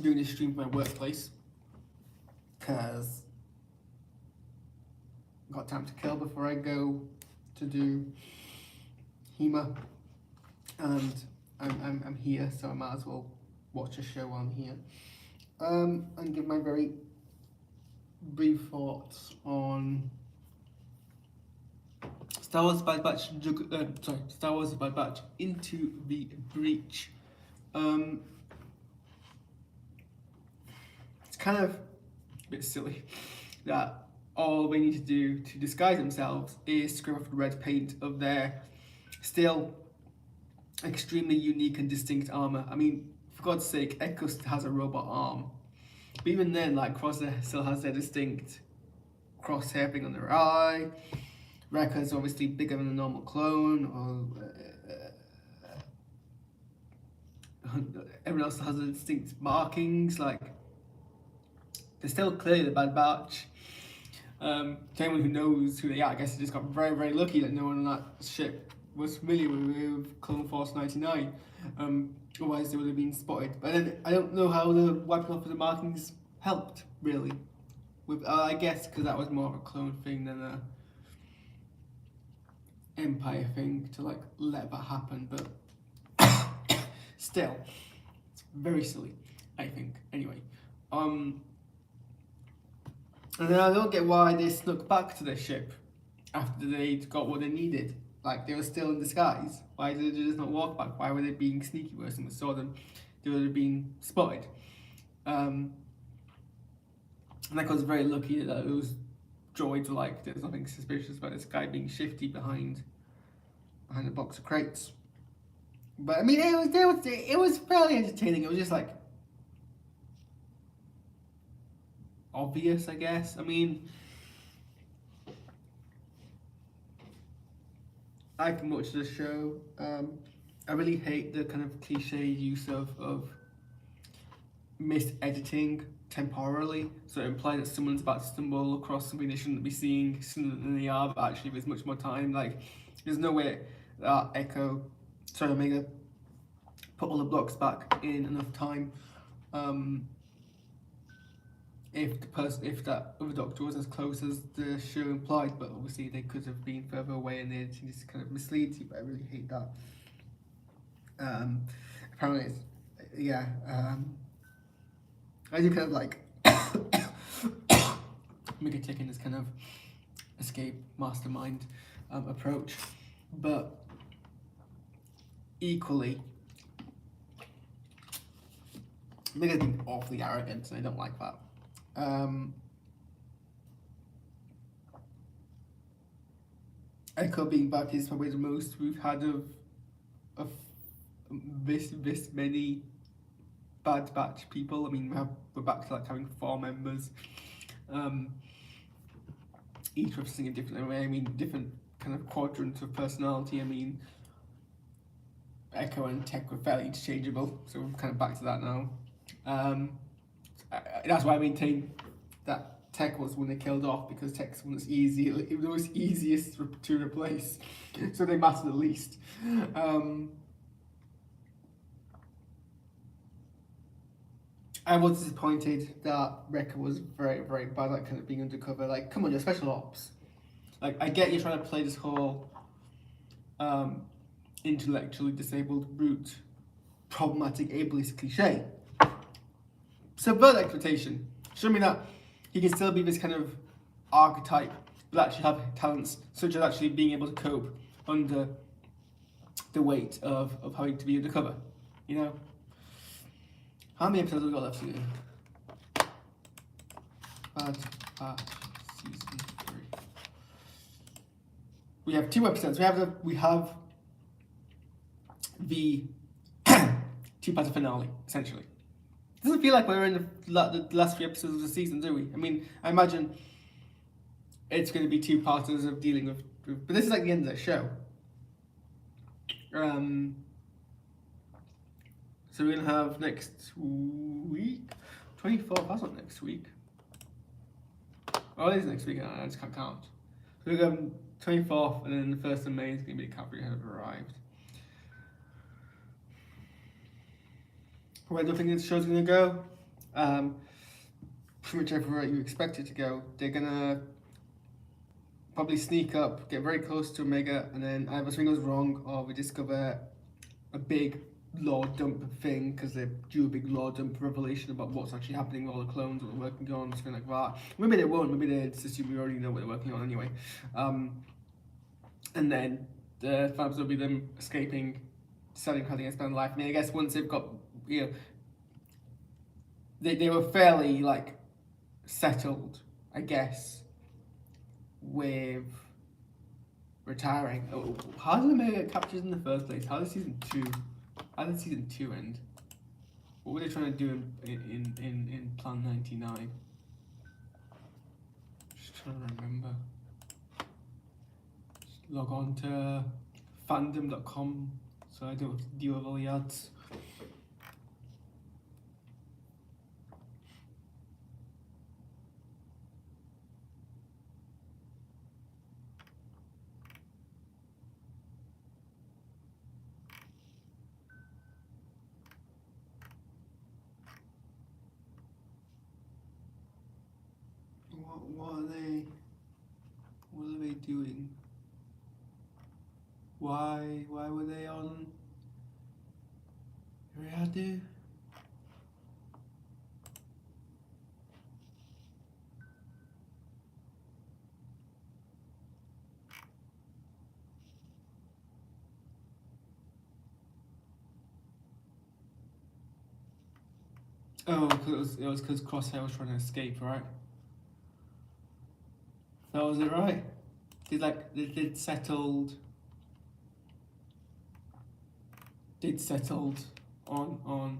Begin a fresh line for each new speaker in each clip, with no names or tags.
doing this stream from my workplace because I've got time to kill before I go to do HEMA, and I'm here, so I might as well watch a show while I'm here. And give my very brief thoughts on Star Wars Bad Batch. Star Wars Bad Batch Into the Breach. It's kind of a bit silly that all they need to do to disguise themselves is scrub off the red paint of their still extremely unique and distinct armor. I mean, for God's sake, Echo has a robot arm. But even then, like, Crosshair still has their distinct crosshair thing on their eye. Wrecker's obviously bigger than a normal clone. Or everyone else has distinct markings. Like, they're still clearly the Bad Batch. To anyone who knows who they are, I guess they just got very, very lucky that no one on that ship was familiar with Clone Force 99. Otherwise they would have been spotted. But then I don't know how the wiping off of the markings helped, really. With I guess because that was more of a clone thing than a Empire thing to like let that happen. But still, it's very silly, I think. Anyway, and then I don't get why they snuck back to their ship after they'd got what they needed. Like, they were still in disguise. Why did they just not walk back? Why were they being sneaky worse than we saw them? They would have been spotted. And I was very lucky that those droids were like, there's nothing suspicious about this guy being shifty behind a box of crates. But I mean, it was fairly entertaining. It was just like obvious, I guess. I mean, I can watch this show. I really hate the kind of cliche use of mis-editing temporally, so it implies that someone's about to stumble across something they shouldn't be seeing sooner than they are, but actually there's much more time. Like, there's no way that Omega put all the blocks back in enough time. If that other doctor was as close as the show implied, but obviously they could have been further away and the editing just kind of misleads you, but I really hate that. Apparently it's, yeah, I do kind of like Mega taking this kind of escape mastermind approach, but equally Mega's been awfully arrogant and I don't like that. Echo being back is probably the most we've had of this many Bad Batch people. I mean, we're back to like having 4 members, each representing a different way. I mean, different kind of quadrant of personality. I mean, Echo and Tech were fairly interchangeable, so we're kind of back to that now. That's why I maintain that Tech was when they killed off, because Tech's one that's easy, it was easiest to replace, so they mattered the least. I was disappointed that Wrecker was very, very bad at kind of being undercover. Like, come on, you're special ops. Like, I get you're trying to play this whole intellectually disabled brute, problematic ableist cliche. Subvert expectation. Show me that he can still be this kind of archetype, but actually have talents such as actually being able to cope under the weight of having to be undercover. You know? How many episodes have we got left to do? Bad Batch Season 3. We have 2 episodes. We have the 2-part finale, essentially. It doesn't feel like we're in the last 3 episodes of the season, do we? I mean, I imagine it's going to be 2-parters of dealing with, but this is like the end of the show. So we're going to have next week, 24th, that's not next week. Oh, it is next week, I just can't count. So we're going 24th, and then the 1st of May is going to be the cavalry have arrived. Where do I think this show's going to go? whichever route you expect it to go. They're gonna probably sneak up, get very close to Omega, and then either something goes wrong or we discover a big lore dump thing because they do a big lore dump revelation about what's actually happening with all the clones, what they're working on, something like that. Maybe they won't, maybe they just assume we already know what they're working on anyway. And then the Fabs will be them escaping, deciding how they're going to spend life. I mean, I guess once they've got, you know, they were fairly, like, settled, I guess, with retiring. Oh, how did Omega get captured in the first place? How did season 2 end? What were they trying to do in Plan 99? Just trying to remember. Just log on to fandom.com so I don't have to deal with all the ads. What are they doing? Why were they on Riyadh? Oh, it was because Crosshair was trying to escape, right? That was it, right? They'd settled on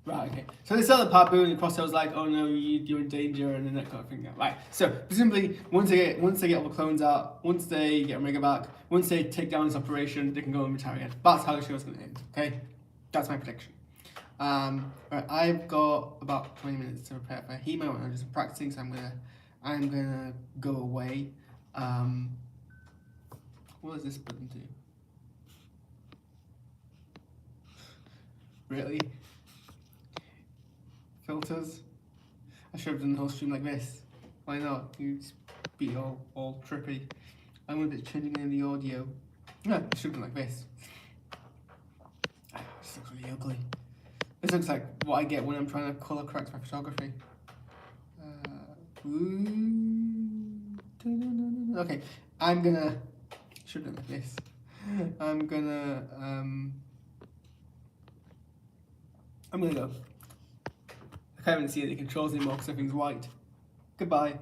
right, okay. So they settled Papu and Crosshair was like, oh no, you're in danger, and then that kind of thing. Right. So presumably once they get all the clones out, once they get Omega back, once they take down this operation, they can go and retire again. That's how the show's gonna end. Okay? That's my prediction. Right, I've got about 20 minutes to prepare for Hemo and I'm just practicing, so I'm gonna go away. What does this button do? Really? Filters? I should have done the whole stream like this. Why not? You just be all trippy. I'm gonna be changing in the audio. No, it should have been like this. This looks really ugly. This looks like what I get when I'm trying to colour correct my photography. Okay, I'm gonna. Should have done like this. I'm gonna go. I can't even see any controls anymore because everything's white. Goodbye.